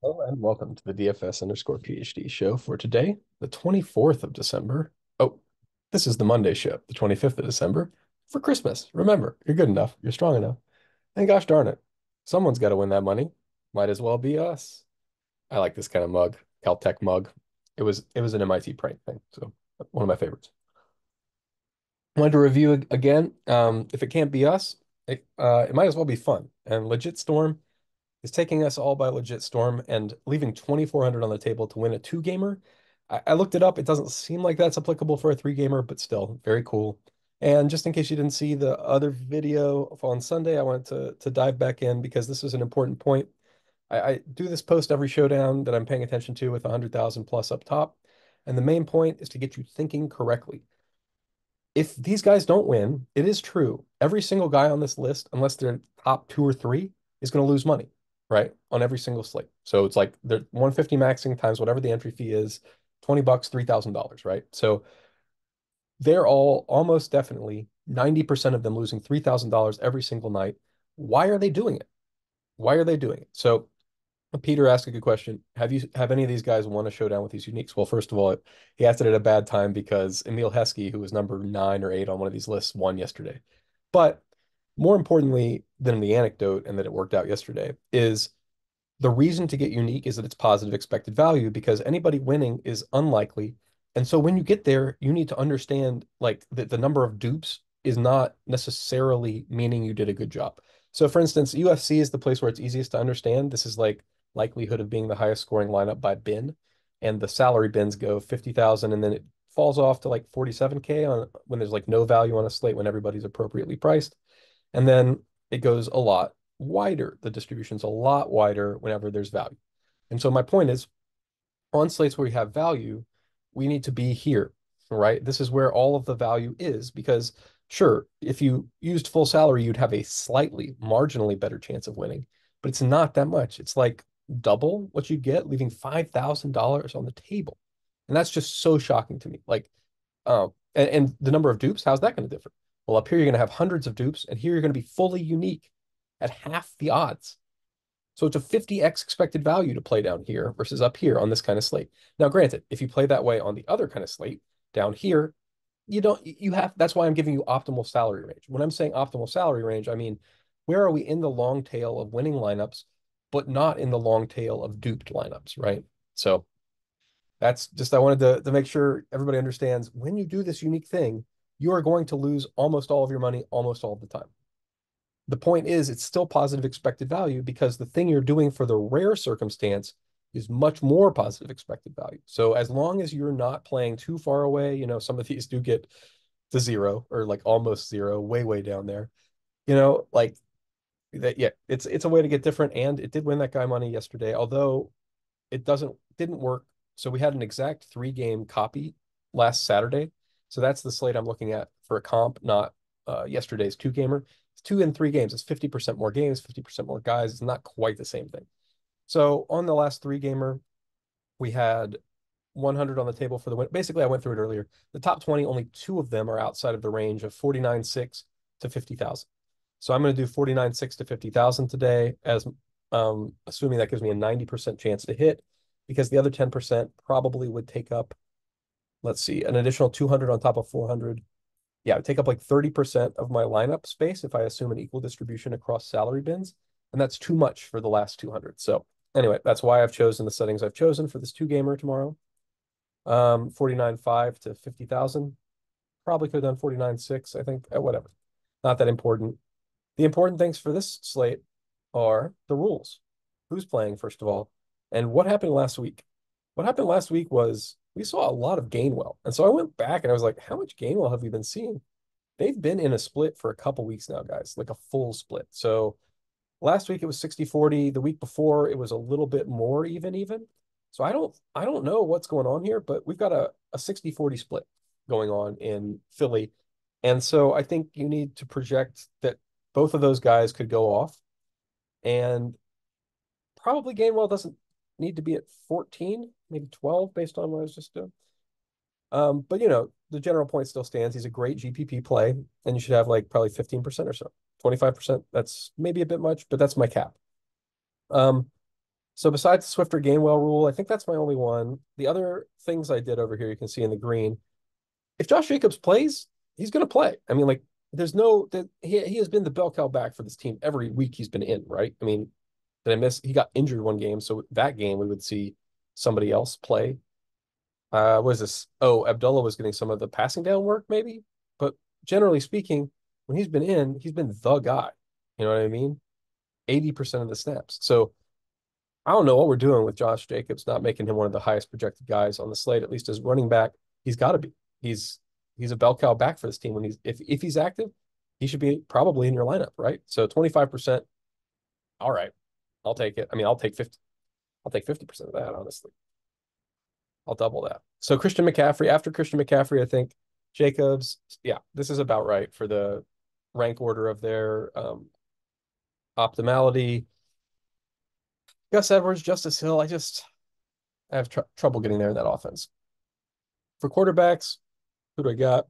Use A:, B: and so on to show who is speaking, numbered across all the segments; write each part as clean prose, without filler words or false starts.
A: Hello and welcome to the DFS_PhD show for today, the 24th of December. Oh, this is the Monday show, the 25th of December for Christmas. Remember, you're good enough, you're strong enough. And gosh darn it, someone's got to win that money. Might as well be us. I like this kind of mug, Caltech mug. It was an MIT prank thing, so one of my favorites. Wanted to review again. If it can't be us, it might as well be fun. And Legit Storm is taking us all by legit storm and leaving 2,400 on the table to win a two gamer. I looked it up. It doesn't seem like that's applicable for a three gamer, but still very cool. And just in case you didn't see the other video on Sunday, I wanted to dive back in because this is an important point. I do this post every showdown that I'm paying attention to with 100,000 plus up top. And the main point is to get you thinking correctly. If these guys don't win, it is true. Every single guy on this list, unless they're top two or three, is going to lose money, right? On every single slate. So it's like they're 150 maxing times whatever the entry fee is, $20, $3,000, right? So they're all almost definitely 90% of them losing $3,000 every single night. Why are they doing it? Why are they doing it? So Peter asked a good question. Have any of these guys won a showdown with these uniques? Well, first of all, he asked it at a bad time because Emil Heskey, who was number 9 or 8 on one of these lists, won yesterday. But more importantly than the anecdote and that it worked out yesterday is the reason to get unique is that it's positive expected value because anybody winning is unlikely. And so when you get there, you need to understand like that the number of dupes is not necessarily meaning you did a good job. So for instance, UFC is the place where it's easiest to understand. This is like likelihood of being the highest scoring lineup by bin. And the salary bins go 50,000 and then it falls off to like 47K on when there's like no value on a slate when everybody's appropriately priced. And then it goes a lot wider. The distribution's a lot wider whenever there's value. And so my point is on slates where we have value, we need to be here, right? This is where all of the value is because sure, if you used full salary, you'd have a slightly marginally better chance of winning, but it's not that much. It's like double what you get leaving $5,000 on the table. And that's just so shocking to me. Like, and the number of dupes, how's that going to differ? Well, up here, you're going to have hundreds of dupes, and here you're going to be fully unique at half the odds. So it's a 50x expected value to play down here versus up here on this kind of slate. Now, granted, if you play that way on the other kind of slate down here, you have, that's why I'm giving you optimal salary range. When I'm saying optimal salary range, I mean, where are we in the long tail of winning lineups, but not in the long tail of duped lineups, right? So that's just, I wanted to make sure everybody understands when you do this unique thing, you are going to lose almost all of your money almost all the time. The point is, it's still positive expected value because the thing you're doing for the rare circumstance is much more positive expected value. So as long as you're not playing too far away, some of these do get to zero or like almost zero, way, way down there, like that. Yeah, it's a way to get different. And it did win that guy money yesterday, although didn't work. So we had an exact 3 game copy last Saturday. So that's the slate I'm looking at for a comp, not yesterday's 2 gamer. It's 2 and 3 games. It's 50% more games, 50% more guys. It's not quite the same thing. So on the last 3 gamer, we had 100 on the table for the win. Basically, I went through it earlier. The top 20, only 2 of them are outside of the range of 49.6 to 50,000. So I'm going to do 49.6 to 50,000 today, as assuming that gives me a 90% chance to hit, because the other 10% probably would take up, let's see, an additional 200 on top of 400. Yeah, it would take up like 30% of my lineup space if I assume an equal distribution across salary bins. And that's too much for the last 200. So anyway, that's why I've chosen the settings I've chosen for this 2 gamer tomorrow. 49.5 to 50,000. Probably could have done 49.6, I think. Whatever. Not that important. The important things for this slate are the rules. Who's playing, first of all, and what happened last week? What happened last week was we saw a lot of Gainwell. And so I went back and I was like, how much Gainwell have we been seeing? They've been in a split for a couple weeks now, guys, like a full split. So last week it was 60-40. The week before it was a little bit more even. So I don't know what's going on here, but we've got a 60-40 split going on in Philly. And so I think you need to project that both of those guys could go off. And probably Gainwell doesn't need to be at 14, maybe 12 based on what I was just doing. But the general point still stands. He's a great GPP play, and you should have like probably 15% or so. 25%, that's maybe a bit much, but that's my cap. Um, So besides the Swifter Gainwell rule, I think that's my only one. The other things I did over here, you can see in the green. If Josh Jacobs plays, he's going to play. I mean, like, there's no that he has been the bell cow back for this team every week he's been in, right? I mean, did I miss? He got injured one game, so that game we would see somebody else play. What is this? Oh, Abdullah was getting some of the passing down work, maybe. But generally speaking, when he's been in, he's been the guy. You know what I mean? 80% of the snaps. So I don't know what we're doing with Josh Jacobs, not making him one of the highest projected guys on the slate, at least as running back. He's got to be. He's he's a bell cow back for this team. When he's if he's active, he should be probably in your lineup, right? So 25%. All right, I'll take it. I mean, I'll take 50. I'll take 50% of that, honestly. I'll double that. So Christian McCaffrey, after Christian McCaffrey, I think Jacobs, yeah, this is about right for the rank order of their optimality. Gus Edwards, Justice Hill, I have trouble getting there in that offense. For quarterbacks, who do I got?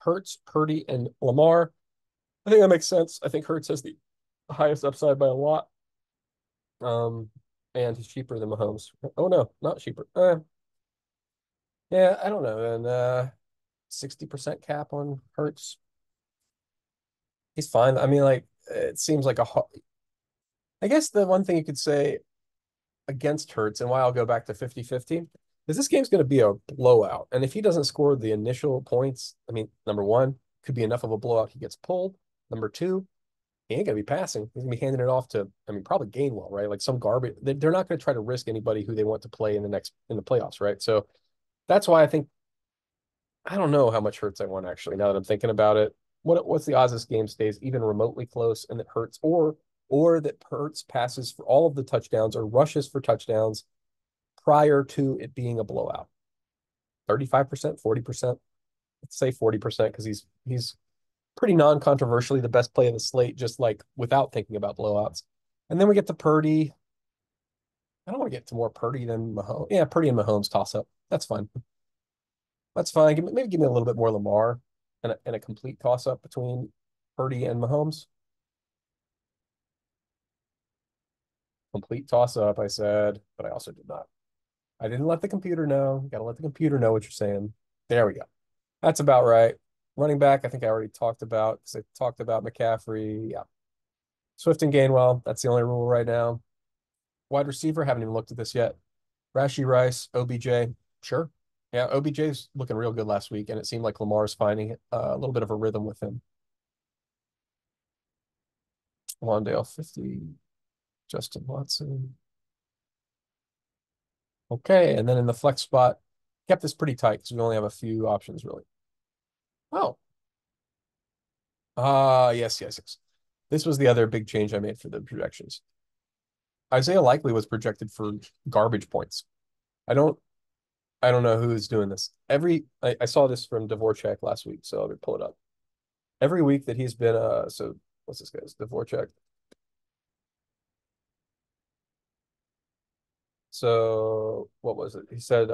A: Hurts, Purdy, and Lamar. I think that makes sense. I think Hurts has the highest upside by a lot. Um, and he's cheaper than Mahomes. Oh no, not cheaper. Yeah, I don't know. And 60% cap on Hurts. He's fine. I mean, like, it seems like I guess the one thing you could say against Hurts and why I'll go back to 50-50 is this game's going to be a blowout. And if he doesn't score the initial points, I mean, number one, could be enough of a blowout he gets pulled. Number two, he ain't going to be passing. He's going to be handing it off to, I mean, probably Gainwell, right? Like some garbage. They're not going to try to risk anybody who they want to play in the playoffs, right? So that's why I think I don't know how much Hurts I want actually. Now that I'm thinking about it, what's the odds this game stays even remotely close and that Hurts or that Hurts passes for all of the touchdowns or rushes for touchdowns prior to it being a blowout? 35%, 40%. Let's say 40% because he's pretty non-controversially the best play of the slate, just like without thinking about blowouts. And then we get to Purdy. I don't want to get to more Purdy than Mahomes. Yeah, Purdy and Mahomes toss up. That's fine. That's fine. Maybe give me a little bit more Lamar and a complete toss up between Purdy and Mahomes. Complete toss up, I said, but I also did not. I didn't let the computer know. You gotta let the computer know what you're saying. There we go. That's about right. Running back, I think I already talked about because I talked about McCaffrey. Yeah. Swift and Gainwell. That's the only rule right now. Wide receiver, haven't even looked at this yet. Rashee Rice, OBJ. Sure. Yeah, OBJ's looking real good last week, and it seemed like Lamar's finding a little bit of a rhythm with him. Wandale, 50. Justin Watson. Okay, and then in the flex spot, kept this pretty tight because we only have a few options really. Oh, yes, yes, yes. This was the other big change I made for the projections. Isaiah Likely was projected for garbage points. I don't I don't know who's doing this. I saw this from Dvorak last week, so I'll pull it up. Every week that he's been so what's this guy's Dvorak? So what was it? He said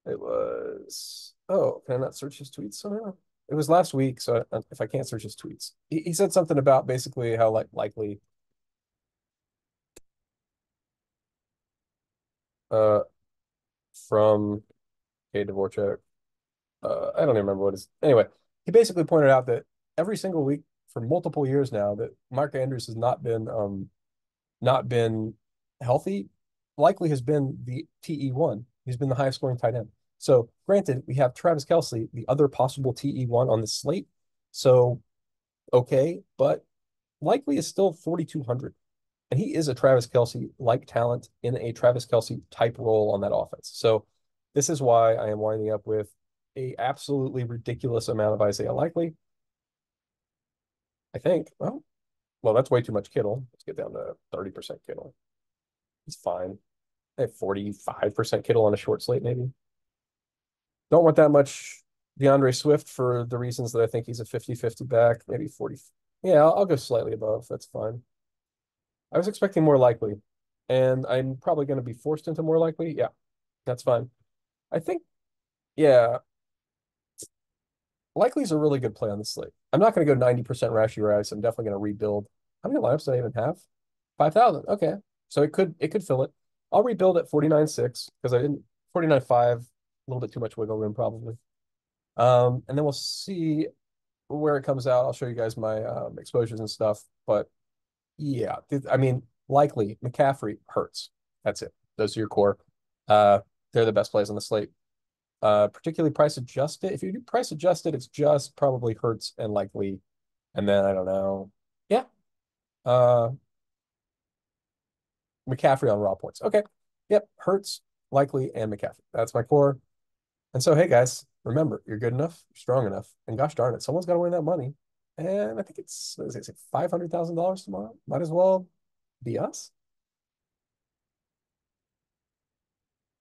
A: it was can I not search his tweets somehow? It was last week, so if I can't search his tweets. He said something about basically how likely uh from Dvorak. I don't even remember what his anyway. He basically pointed out that every single week for multiple years now that Mark Andrews has not been healthy, likely has been the TE1. He's been the highest scoring tight end. So granted, we have Travis Kelce, the other possible TE1 on the slate. So okay, but likely is still 4,200. And he is a Travis Kelce like talent in a Travis Kelce type role on that offense. So this is why I am winding up with a absolutely ridiculous amount of Isaiah Likely. I think. Well, that's way too much Kittle. Let's get down to 30% Kittle. He's fine. I have 45% Kittle on a short slate, maybe. Don't want that much DeAndre Swift for the reasons that I think he's a 50-50 back, maybe 40. Yeah, I'll go slightly above. That's fine. I was expecting more likely, and I'm probably going to be forced into more likely. Yeah, that's fine. I think, yeah, likely is a really good play on the slate. I'm not going to go 90% Rashee Rice. I'm definitely going to rebuild. How many lineups do I even have? 5,000. Okay. So it could fill it. I'll rebuild at 49.6 because I didn't 49.5, a little bit too much wiggle room probably. And then we'll see where it comes out. I'll show you guys my exposures and stuff. But yeah, I mean, likely McCaffery hurts. That's it. Those are your core. Uh, they're the best plays on the slate. Particularly price adjusted. If you do price adjusted, it's just probably Hurts and likely, and then I don't know. Yeah. Uh, McCaffrey on raw points. Okay. Yep. Hurts, likely, and McCaffrey. That's my core. And so, hey guys, remember, you're good enough, you're strong enough, and gosh darn it, someone's got to win that money. And I think it's, what is it, $500,000 tomorrow. Might as well be us.